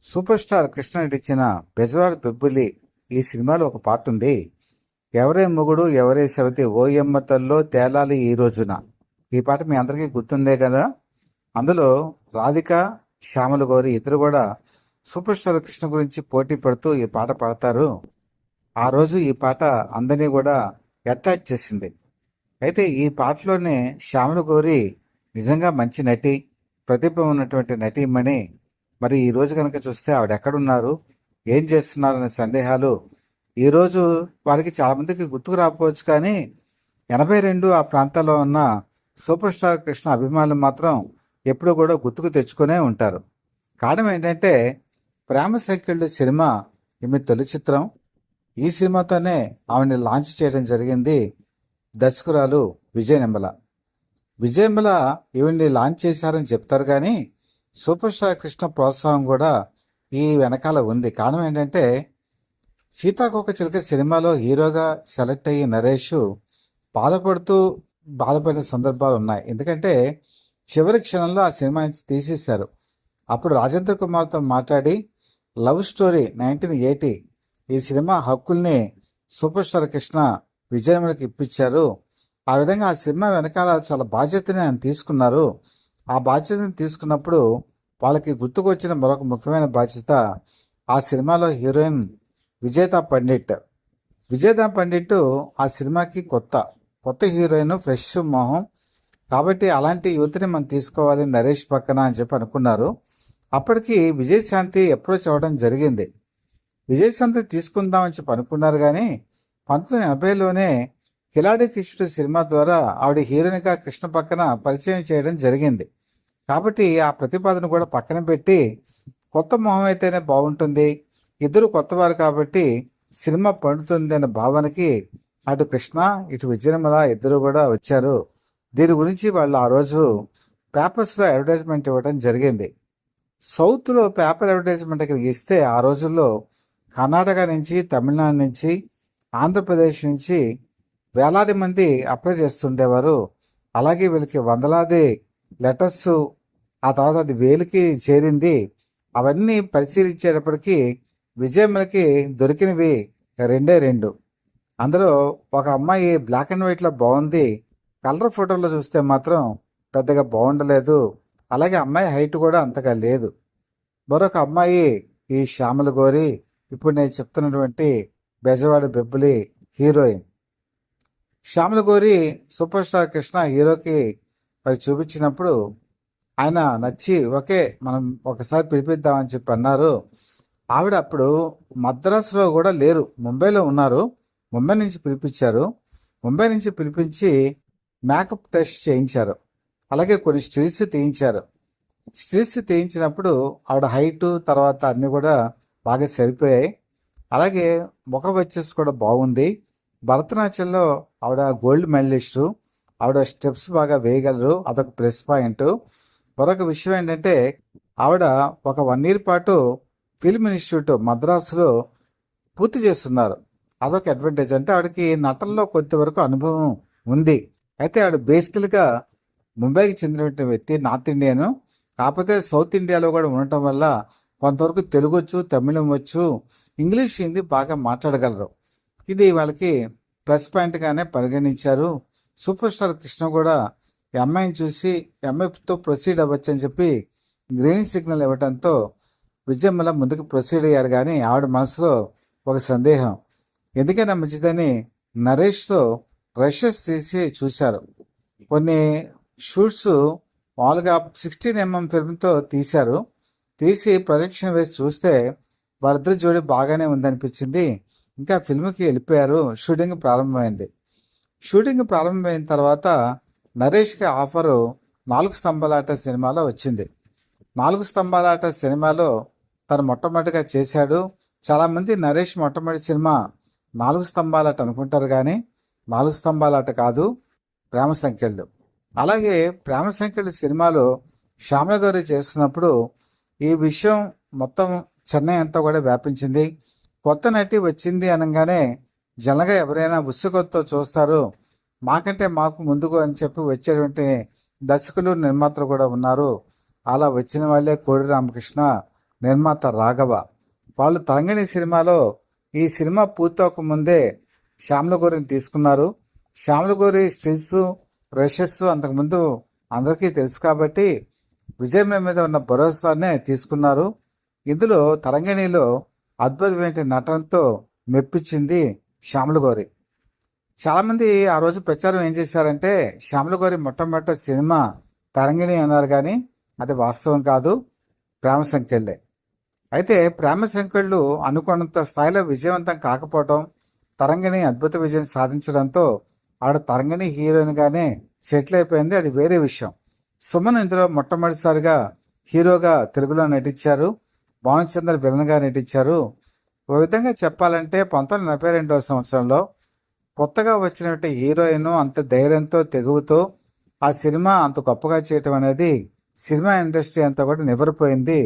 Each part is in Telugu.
సూపర్ స్టార్ కృష్ణ నటించిన బెజవాడ బెబ్బులి ఈ సినిమాలో ఒక పాట ఉంది. ఎవరే మొగుడు ఎవరే సవతి ఓయమ్మ తల్లో తేలాలి ఈ రోజున. ఈ పాట మీ అందరికీ గుర్తుందే కదా. అందులో రాధిక, శ్యామల గౌరి ఇద్దరు కూడా సూపర్ స్టార్ కృష్ణ గురించి పోటీ పడుతూ ఈ పాట పాడతారు. ఆ రోజు ఈ పాట అందరినీ కూడా అట్రాక్ట్ చేసింది. అయితే ఈ పాటలోనే శ్యామల గౌరి నిజంగా మంచి నటి, ప్రతిభ ఉన్నటువంటి నటీమణి. మరి ఈ రోజు కనుక చూస్తే ఆవిడ ఎక్కడున్నారు, ఏం చేస్తున్నారు అనే సందేహాలు ఈరోజు వారికి చాలామందికి గుర్తుకు రాకపోవచ్చు. కానీ 82 ఆ ప్రాంతాల్లో ఉన్న సూపర్ స్టార్ కృష్ణ అభిమానులు మాత్రం ఎప్పుడూ కూడా గుర్తుకు తెచ్చుకునే ఉంటారు. కారణం ఏంటంటే ప్రేమ సంఖ్యలు సినిమా ఈమె తొలి చిత్రం. ఈ సినిమాతోనే ఆవిడని లాంచ్ చేయడం జరిగింది దర్శకురాలు విజయనిర్మల. విజయనిర్మల ఈవిడ్ని లాంచ్ చేశారని చెప్తారు, కానీ సూపర్ స్టార్ కృష్ణ ప్రోత్సాహం కూడా ఈ వెనకాల ఉంది. కారణం ఏంటంటే సీతాకోక చిలుక సినిమాలో హీరోగా సెలెక్ట్ అయ్యి నరేష్ బాధపడిన సందర్భాలు ఉన్నాయి. ఎందుకంటే చివరి క్షణంలో ఆ సినిమా నుంచి తీసేశారు. అప్పుడు రాజేంద్ర కుమార్తో మాట్లాడి లవ్ స్టోరీ 1980 ఈ సినిమా హక్కుల్ని సూపర్ స్టార్ కృష్ణ విజయనిర్మలకి ఇప్పించారు. ఆ విధంగా ఆ సినిమా వెనకాల చాలా బాధ్యతని ఆయన తీసుకున్నారు. ఆ బాధ్యతను తీసుకున్నప్పుడు వాళ్ళకి గుర్తుకొచ్చిన మరొక ముఖ్యమైన బాధ్యత ఆ సినిమాలో హీరోయిన్ విజేతా పండిట్ ఆ సినిమాకి కొత్త హీరోయిన్, ఫ్రెష్ మొహం. కాబట్టి అలాంటి యువతిని మనం తీసుకోవాలి నరేష్ పక్కన అని చెప్పి అనుకున్నారు. అప్పటికి విజయశాంతి అప్రోచ్ అవ్వడం జరిగింది. విజయశాంతి తీసుకుందామని చెప్పి అనుకున్నారు, కానీ 1980లోనే కిలాడి కృష్ణుడు సినిమా ద్వారా ఆవిడ హీరోయిన్గా కృష్ణ పక్కన పరిచయం చేయడం జరిగింది. కాబట్టి ఆ ప్రతిపాదన కూడా పక్కన పెట్టి కొత్త మొహం అయితేనే బాగుంటుంది, ఇద్దరు కొత్తవారు కాబట్టి సినిమా పండుతుంది అనే భావనకి అటు కృష్ణ ఇటు విజయనిర్మల ఇద్దరు కూడా వచ్చారు. దీని గురించి వాళ్ళు ఆ రోజు పేపర్స్లో అడ్వర్టైజ్మెంట్ ఇవ్వడం జరిగింది. సౌత్లో పేపర్ అడ్వర్టైజ్మెంట్ ఇస్తే ఆ రోజుల్లో కర్ణాటక నుంచి, తమిళనాడు నుంచి, ఆంధ్రప్రదేశ్ నుంచి వేలాది మంది అప్లై చేస్తుండేవారు. అలాగే వీళ్ళకి వందలాది లెటర్స్, ఆ తర్వాత అది వేలుకి చేరింది. అవన్నీ పరిశీలించేటప్పటికి విజయమ్మలకి దొరికినవి 2. అందులో ఒక అమ్మాయి బ్లాక్ అండ్ వైట్లో బాగుంది, కలర్ ఫోటోలో చూస్తే మాత్రం పెద్దగా బాగుండలేదు. అలాగే అమ్మాయి హైట్ కూడా అంతగా లేదు. మరొక అమ్మాయి ఈ శ్యామల గౌరి, ఇప్పుడు నేను చెప్తున్నటువంటి Bezawada Bebbuli heroine. Shyamala Gowri super star Krishna హీరోకి మరి చూపించినప్పుడు ఆయన నచ్చి మనం ఒకసారి పిలిపిద్దామని చెప్పి అన్నారు. ఆవిడ అప్పుడు మద్రాసులో కూడా లేరు, ముంబైలో ఉన్నారు. ముంబై నుంచి పిలిపించారు. ముంబై నుంచి పిలిపించి మేకప్ టెస్ట్ చేయించారు. అలాగే కొన్ని స్టిల్స్ తీయించారు. స్టిల్స్ తీయించినప్పుడు ఆవిడ హైటు తర్వాత అన్నీ కూడా బాగా సరిపోయాయి. అలాగే ముఖ వచ్చేసి కూడా బాగుంది. భరతనాట్యంలో ఆవిడ గోల్డ్ మెడలిస్టు. ఆవిడ స్టెప్స్ బాగా వేయగలరు, అదొక ప్లస్ పాయింట్. మరొక విషయం ఏంటంటే ఆవిడ ఒక 1 year పాటు ఫిల్మ్ ఇన్స్టిట్యూట్ మద్రాసులో పూర్తి చేస్తున్నారు. అదొక అడ్వాంటేజ్. అంటే ఆవిడకి నటనలో కొంతవరకు అనుభవం ఉంది. అయితే ఆవిడ బేసికల్గా ముంబైకి చెందినటువంటి వ్యక్తి, నార్త్ ఇండియను. కాకపోతే సౌత్ ఇండియాలో కూడా ఉండటం వల్ల కొంతవరకు తెలుగు వచ్చు, తమిళం వచ్చు, ఇంగ్లీష్, హిందీ బాగా మాట్లాడగలరు. ఇది వాళ్ళకి ప్లస్ పాయింట్గానే పరిగణించారు. సూపర్ స్టార్ కృష్ణ కూడా ఈ అమ్మాయిని చూసి ఈ అమ్మాయితో ప్రొసీడ్ అవ్వచ్చు అని చెప్పి గ్రీన్ సిగ్నల్ ఇవ్వడంతో విజయమ్మల ముందుకు ప్రొసీడ్ అయ్యారు. కానీ ఆవిడ మనసులో ఒక సందేహం. ఎందుకైనా మంచిదని నరేష్తో రషెస్ తీసి చూశారు. కొన్ని షూట్స్ మామూలుగా 16mm ఫిల్మ్తో తీశారు. తీసి ప్రొజెక్షన్ వేసి చూస్తే వాళ్ళిద్దరు జోడి బాగానే ఉందనిపించింది. ఇంకా ఫిల్మ్కి వెళ్ళిపోయారు. షూటింగ్ ప్రారంభమైన తర్వాత నరేష్కి ఆఫరు 4 స్తంభాలాట సినిమాలో వచ్చింది. 4 స్తంభాలాట సినిమాలో తను మొట్టమొదటిగా చేశాడు. చాలామంది నరేష్ మొట్టమొదటి సినిమా 4 స్తంభాలాట అనుకుంటారు, కానీ 4 స్తంభాలాట కాదు, ప్రేమ సంఖ్యలు. అలాగే ప్రేమ సంఖ్యలు సినిమాలో శ్యామల గౌరి చేస్తున్నప్పుడు ఈ విషయం మొత్తం చెన్నై అంతా కూడా వ్యాపించింది. కొత్త నటి వచ్చింది అనగానే జనగా ఎవరైనా ఉత్సుకతతో చూస్తారు, మాకు ముందుకు అని చెప్పి వచ్చేటువంటి దర్శకులు, నిర్మాతలు కూడా ఉన్నారు. అలా వచ్చిన వాళ్ళే కోడి రామకృష్ణ, నిర్మాత రాఘవ. వాళ్ళు తరంగిణి సినిమాలో ఈ సినిమా పూర్తవక ముందే శ్యామలగోరిని తీసుకున్నారు. శ్యామలగోరి స్టిల్స్, రషెస్ అంతకుముందు అందరికీ తెలుసు కాబట్టి విజయ్ మీద ఉన్న భరోసానే తీసుకున్నారు. ఇందులో తరంగిణిలో అద్భుతమైన నటనతో మెప్పించింది శ్యామలగోరి. చాలామంది ఆ రోజు ప్రచారం ఏం చేశారంటే శ్యామలగోరి మొట్టమొదటి సినిమా తరంగిణి అన్నారు, కానీ అది వాస్తవం కాదు, ప్రేమ సంఖ్యలే. అయితే ప్రేమ సంఖ్యలు అనుకున్నంత స్థాయిలో విజయవంతం కాకపోవడం, తరంగిణి అద్భుత విజయం సాధించడంతో ఆవిడ తరంగిణి హీరోయిన్గానే సెటిల్ అయిపోయింది. అది వేరే విషయం. సుమన్ ఇందులో మొట్టమొదటిసారిగా హీరోగా తెలుగులో నటించారు. భానుచంద్ర విలన్గా నటించారు. ఓ విధంగా చెప్పాలంటే 1942 సంవత్సరంలో కొత్తగా వచ్చినట్టు హీరోయిన్ అంత ధైర్యంతో, తెగువతో ఆ సినిమా అంత గొప్పగా చేయటం అనేది సినిమా ఇండస్ట్రీ అంతా కూడా నివ్వెరపోయింది.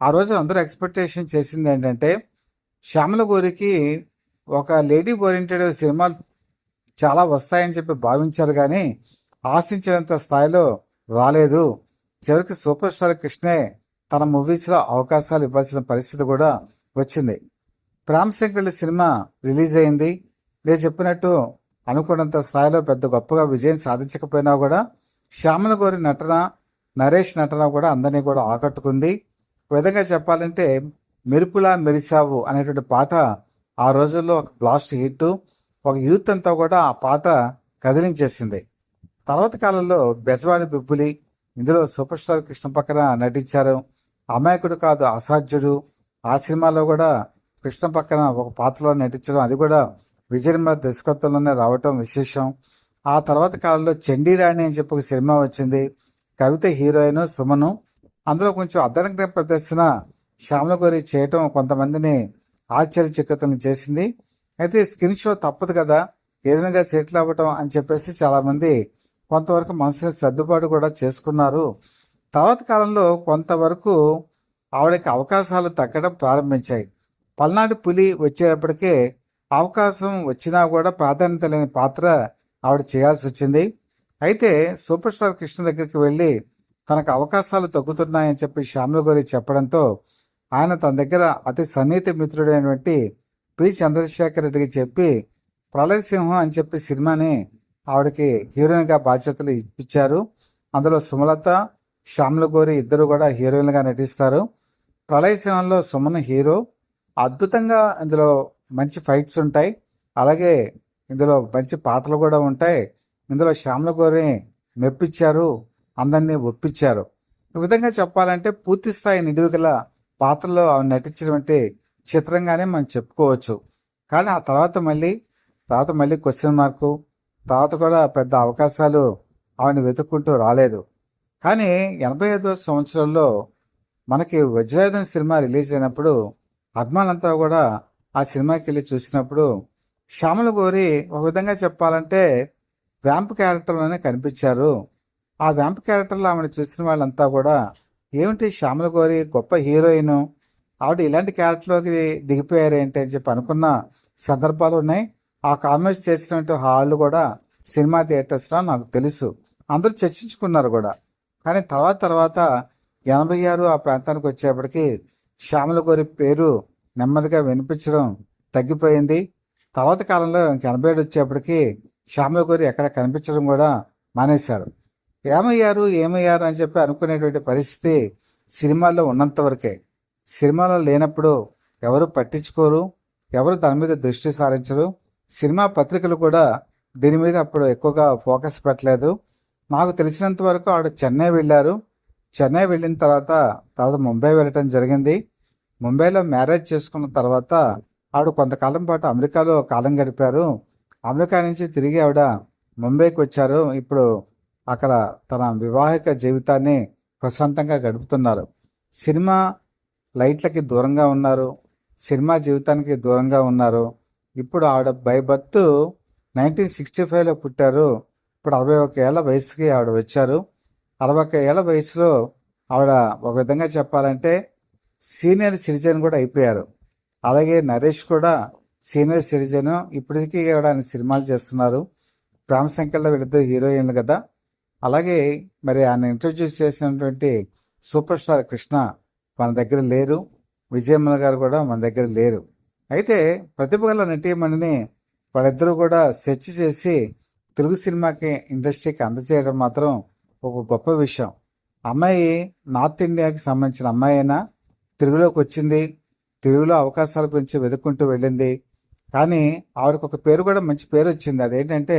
ఆ రోజు అందరూ ఎక్స్పెక్టేషన్ చేసింది ఏంటంటే శ్యామలగోరికి ఒక లేడీ ఓరియంటెడ్ సినిమాలు చాలా వస్తాయని చెప్పి భావించారు, కానీ ఆశించినంత స్థాయిలో రాలేదు. చివరికి సూపర్ స్టార్ కృష్ణే తన మూవీస్లో అవకాశాలు ఇవ్వాల్సిన పరిస్థితి కూడా వచ్చింది. ప్రేమ సంఖ్యల సినిమా రిలీజ్ అయింది. నేను చెప్పినట్టు అనుకున్నంత స్థాయిలో పెద్ద గొప్పగా విజయం సాధించకపోయినా కూడా శ్యామలగోరి నటన, నరేష్ నటన కూడా అందరినీ కూడా ఆకట్టుకుంది. ఒక విధంగా చెప్పాలంటే మెరుపులా మెరిసావు అనేటువంటి పాట ఆ రోజుల్లో ఒక బ్లాస్ట్ హిట్. ఒక యూత్ అంతా కూడా ఆ పాట కదిలించేసింది. తర్వాత కాలంలో బెజవాడి బిబ్బులి, ఇందులో సూపర్ స్టార్ కృష్ణ పక్కన నటించారు. అమాయకుడు కాదు అసాధ్యుడు, ఆ సినిమాలో కూడా కృష్ణ పక్కన ఒక పాత్రలో నటించడం, అది కూడా విజయనిర్మల దర్శకత్వంలోనే రావటం విశేషం. ఆ తర్వాత కాలంలో చండీరాణి అని చెప్పి ఒక సినిమా వచ్చింది. కవిత హీరోయిన్, సుమను. అందులో కొంచెం అదనంగా ప్రదర్శన శ్యామలగోరి చేయటం కొంతమందిని ఆశ్చర్యచకితులను చేసింది. అయితే స్కిన్ షో తప్పదు కదా, హీరోయిన్గా సెటిల్ అవ్వటం అని చెప్పేసి చాలామంది కొంతవరకు మనసుని సర్దుబాటు కూడా చేసుకున్నారు. తర్వాత కాలంలో కొంతవరకు ఆవిడకి అవకాశాలు తగ్గడం ప్రారంభించాయి. పల్నాడు పులి వచ్చేటప్పటికే అవకాశం వచ్చినా కూడా ప్రాధాన్యత లేని పాత్ర ఆవిడ చేయాల్సి వచ్చింది. అయితే సూపర్ స్టార్ కృష్ణ దగ్గరికి వెళ్ళి తనకు అవకాశాలు తగ్గుతున్నాయని చెప్పి శ్యామలగోరి చెప్పడంతో ఆయన తన దగ్గర అతి సన్నిహిత మిత్రుడైనటువంటి పి చంద్రశేఖర్ రెడ్డికి చెప్పి ప్రళయ సింహం అని చెప్పి సినిమాని ఆవిడకి హీరోయిన్గా బాధ్యతలు ఇప్పించారు. అందులో సుమలత, శ్యామలగోరి ఇద్దరు కూడా హీరోయిన్గా నటిస్తారు. ప్రళయ సింహంలో సుమన్ హీరో. అద్భుతంగా ఇందులో మంచి ఫైట్స్ ఉంటాయి, అలాగే ఇందులో మంచి పాటలు కూడా ఉంటాయి. ఇందులో శ్యామలగోరి మెప్పించారు, అందరినీ ఒప్పించారు. ఈ విధంగా చెప్పాలంటే పూర్తి స్థాయి నిడివిగల పాత్రలో ఆవిడ నటించినటువంటి చిత్రంగానే మనం చెప్పుకోవచ్చు. కానీ ఆ తర్వాత మళ్ళీ క్వశ్చన్ మార్కు, తర్వాత కూడా పెద్ద అవకాశాలు ఆవిడని వెతుక్కుంటూ రాలేదు. కానీ 85వ సంవత్సరంలో మనకి వజ్రాయుధం సినిమా రిలీజ్ అయినప్పుడు అభిమానులంతా కూడా ఆ సినిమాకి వెళ్ళి చూసినప్పుడు శ్యామలగోరి ఒక విధంగా చెప్పాలంటే వ్యాంప్ క్యారెక్టర్లోనే కనిపించారు. ఆ వ్యాంప్ క్యారెక్టర్లో ఆమెను చూసిన వాళ్ళంతా కూడా ఏమిటి శ్యామలగోరి గొప్ప హీరోయిన్, ఆవిడ ఇలాంటి క్యారెక్టర్లోకి దిగిపోయారేంటి అని చెప్పి అనుకున్న సందర్భాలు ఉన్నాయి. ఆ కామెంట్స్ చేసినట్టు హాళ్ళు కూడా సినిమా థియేటర్స్లో నాకు తెలుసు, అందరూ చర్చించుకున్నారు కూడా. కానీ తర్వాత 86 ఆ ప్రాంతానికి వచ్చేప్పటికి శ్యామలగోరి పేరు నెమ్మదిగా వినిపించడం తగ్గిపోయింది. తర్వాత కాలంలో 87 వచ్చేప్పటికి శ్యామలగోరి ఎక్కడ కనిపించడం కూడా మానేశారు. ఏమయ్యారు అని చెప్పి అనుకునేటువంటి పరిస్థితి సినిమాల్లో ఉన్నంత వరకే. సినిమాలో లేనప్పుడు ఎవరు పట్టించుకోరు, ఎవరు దాని మీద దృష్టి సారించరు. సినిమా పత్రికలు కూడా దీని మీద అప్పుడు ఎక్కువగా ఫోకస్ పెట్టలేదు. నాకు తెలిసినంత వరకు ఆవిడ చెన్నై వెళ్ళారు. చెన్నై వెళ్ళిన తర్వాత ముంబై వెళ్ళటం జరిగింది. ముంబైలో మ్యారేజ్ చేసుకున్న తర్వాత ఆవిడ కొంతకాలం పాటు అమెరికాలో కాలం గడిపారు. అమెరికా నుంచి తిరిగి ఆవిడ ముంబైకి వచ్చారు. ఇప్పుడు అక్కడ తన వివాహిక జీవితాన్ని ప్రశాంతంగా గడుపుతున్నారు. సినిమా లైట్లకి దూరంగా ఉన్నారు, సినిమా జీవితానికి దూరంగా ఉన్నారు. ఇప్పుడు ఆవిడ బై బర్త్ 1965లో పుట్టారు. ఇప్పుడు 61 ఏళ్ల వయసుకి ఆవిడ వచ్చారు. 61 ఏళ్ల వయసులో ఆవిడ ఒక విధంగా చెప్పాలంటే సీనియర్ సిటిజన్ కూడా అయిపోయారు. అలాగే నరేష్ కూడా సీనియర్ సిటిజన్. ఇప్పటికీ కూడా ఆయన సినిమాలు చేస్తున్నారు. ప్రేమ సంఖ్యలో వీళ్ళిద్దరు హీరోయిన్లు కదా. అలాగే మరి ఆయన ఇంట్రడ్యూస్ చేసినటువంటి సూపర్ స్టార్ కృష్ణ మన దగ్గర లేరు. విజయమ్మ గారు కూడా మన దగ్గర లేరు. అయితే ప్రతిభ గల నటీమణిని వాళ్ళిద్దరూ కూడా సెర్చ్ చేసి తెలుగు సినిమాకి ఇండస్ట్రీకి అందజేయడం మాత్రం ఒక గొప్ప విషయం. అమ్మాయి నార్త్ ఇండియాకి సంబంధించిన అమ్మాయి అయినా తెలుగులోకి వచ్చింది. తెలుగులో అవకాశాల గురించి వెతుక్కుంటూ వెళ్ళింది. కానీ ఆవిడకు ఒక పేరు కూడా మంచి పేరు వచ్చింది. అదేంటంటే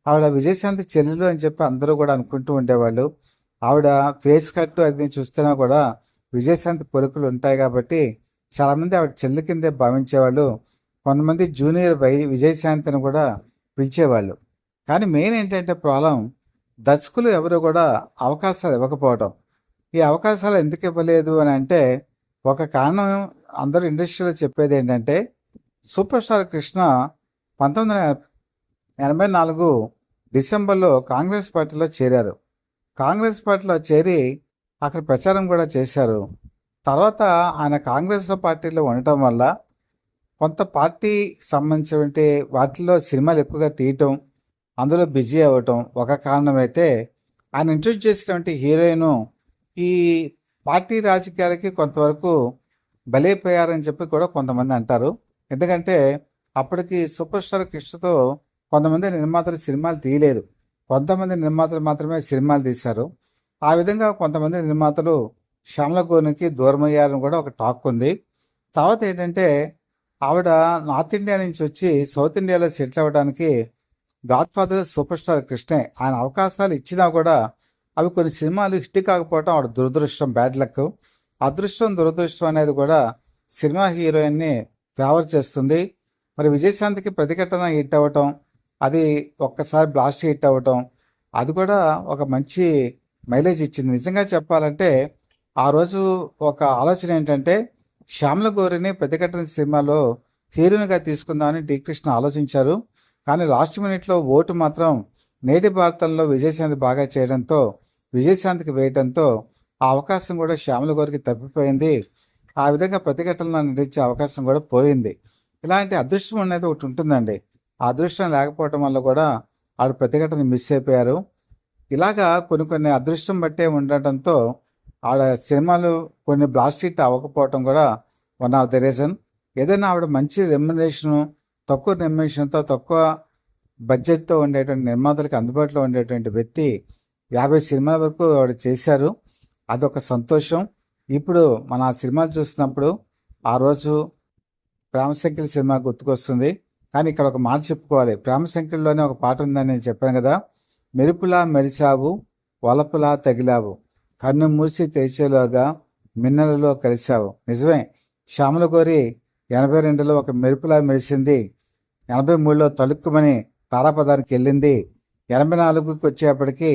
ఆవిడ విజయశాంతి చెల్లెలు అని చెప్పి అందరూ కూడా అనుకుంటూ ఉండేవాళ్ళు. ఆవిడ ఫేస్ కట్ అది చూస్తున్నా కూడా విజయశాంతి పొలుకులు ఉంటాయి కాబట్టి చాలామంది ఆవిడ చెల్లి కిందే భావించేవాళ్ళు. కొంతమంది జూనియర్ విజయశాంతిని కూడా పిలిచేవాళ్ళు. కానీ మెయిన్ ఏంటంటే ప్రాబ్లం దర్శకులు ఎవరు కూడా అవకాశాలు ఇవ్వకపోవడం. ఈ అవకాశాలు ఎందుకు ఇవ్వలేదు అని అంటే ఒక కారణం అందరూ ఇండస్ట్రీలో చెప్పేది ఏంటంటే సూపర్ స్టార్ కృష్ణ 1984 డిసెంబర్లో కాంగ్రెస్ పార్టీలో చేరారు. కాంగ్రెస్ పార్టీలో చేరి అక్కడ ప్రచారం కూడా చేశారు. తర్వాత ఆయన కాంగ్రెస్ పార్టీలో ఉండటం వల్ల కొంత పార్టీ సంబంధించినటువంటి వాటిల్లో సినిమాలు ఎక్కువగా తీయటం, అందులో బిజీ అవ్వటం ఒక కారణమైతే ఆయన ఇంట్రొడ్యూస్ చేసినటువంటి హీరోయిన్ ఈ పార్టీ రాజకీయాలకి కొంతవరకు బలైపోయారని చెప్పి కూడా కొంతమంది అంటారు. ఎందుకంటే అప్పటికి సూపర్ స్టార్ కృష్ణతో కొంతమంది నిర్మాతలు సినిమాలు తీయలేదు. కొంతమంది నిర్మాతలు మాత్రమే సినిమాలు తీశారు. ఆ విధంగా కొంతమంది నిర్మాతలు శ్యామల గోనికి దూరమయ్యారని కూడా ఒక టాక్ ఉంది. తర్వాత ఏంటంటే ఆవిడ నార్త్ ఇండియా నుంచి వచ్చి సౌత్ ఇండియాలో సెటిల్ అవ్వడానికి గాడ్ ఫాదర్ సూపర్ స్టార్ కృష్ణే ఆయన అవకాశాలు ఇచ్చినా కూడా అవి కొన్ని సినిమాలు హిట్ కాకపోవడం ఆవిడ దురదృష్టం, బ్యాడ్ లక్. అదృష్టం దురదృష్టం అనేది కూడా సినిమా హీరోయిన్ని ఫేవర్ చేస్తుంది. మరి విజయశాంతికి ప్రతిఘటన హిట్ అవ్వటం, అది ఒక్కసారి బ్లాస్ట్ హిట్ అవ్వటం, అది కూడా ఒక మంచి మైలేజ్ ఇచ్చింది. నిజంగా చెప్పాలంటే ఆ రోజు ఒక ఆలోచన ఏంటంటే శ్యామల గౌరిని ప్రతిఘటన సినిమాలో హీరోయిన్గా తీసుకుందామని డి కృష్ణ ఆలోచించారు. కానీ లాస్ట్ మినిట్లో ఓటు మాత్రం నేటి భారతంలో విజయశాంతి బాగా చేయడంతో విజయశాంతికి వేయడంతో ఆ అవకాశం కూడా శ్యామల గౌరికి తప్పిపోయింది. ఆ విధంగా ప్రతిఘటనలో నటించే అవకాశం కూడా పోయింది. ఇలాంటి అదృష్టం అనేది ఒకటి ఉంటుందండి. ఆ అదృష్టం లేకపోవడం వల్ల కూడా ఆవిడ ప్రతిఘటన మిస్ అయిపోయారు. ఇలాగా కొన్ని అదృష్టం బట్టే ఉండటంతో ఆవిడ సినిమాలు కొన్ని బ్లాస్ట్ హిట్ అవ్వకపోవటం కూడా వన్ ఆఫ్ ద రీజన్. ఏదైనా ఆవిడ మంచి రెమ్యునరేషను, తక్కువ రెమ్యునరేషన్తో తక్కువ బడ్జెట్తో ఉండేటువంటి నిర్మాతలకు అందుబాటులో ఉండేటువంటి వ్యక్తి 50 సినిమాల వరకు ఆవిడ చేశారు. అదొక సంతోషం. ఇప్పుడు మన ఆ సినిమాలు చూసినప్పుడు ఆ రోజు ప్రేమశంకరి సినిమా గుర్తుకొస్తుంది. కానీ ఇక్కడ ఒక మాట చెప్పుకోవాలి. ప్రేమశంకరిలోనే ఒక పాట ఉందని నేను చెప్పాను కదా, మెరుపులా మెరిసావు వలపులా తగిలావు కన్ను మూసి తెరిచేలోగా మిన్నలలో కలిశావు. నిజమే, శ్యామల గౌరి 82లో ఒక మెరుపులా మెరిసింది. 83లో తలుక్కుమని తారాపదానికి వెళ్ళింది. 84కి వచ్చేప్పటికి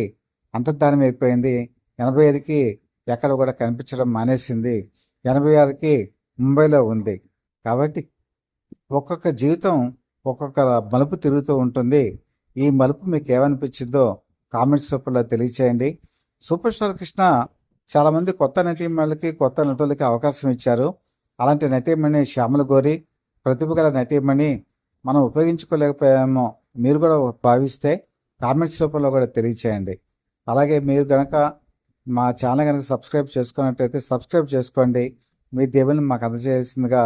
అంతర్ధానం అయిపోయింది. 85కి ఎక్కడ కూడా కనిపించడం మానేసింది. 86కి ముంబైలో ఉంది. కాబట్టి ఒక్కొక్క జీవితం ఒక్కొక్క మలుపు తిరుగుతూ ఉంటుంది. ఈ మలుపు మీకు ఏమనిపించిందో కామెంట్స్ రూపంలో తెలియచేయండి. సూపర్ స్టార్ కృష్ణ చాలామంది కొత్త నటీమణులకి కొత్త నటులకి అవకాశం ఇచ్చారు. అలాంటి నటీమణి శ్యామల గౌరి ప్రతిభ గల నటీమణి మనం ఉపయోగించుకోలేకపోయామో మీరు కూడా భావిస్తే కామెంట్స్ రూపంలో కూడా తెలియచేయండి. అలాగే మీరు కనుక మా ఛానల్ కనుక సబ్స్క్రైబ్ చేసుకున్నట్టయితే సబ్స్క్రైబ్ చేసుకోండి. మీ దేవుని మాకు అందజేయాల్సిందిగా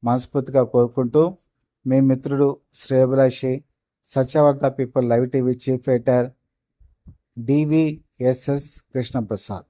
మనస్ఫూర్తిగా కోరుకుంటూ మీ మిత్రుడు శ్రేయభిలాషి Satyavardha people live TV chief editor DVSS Krishnaprasad.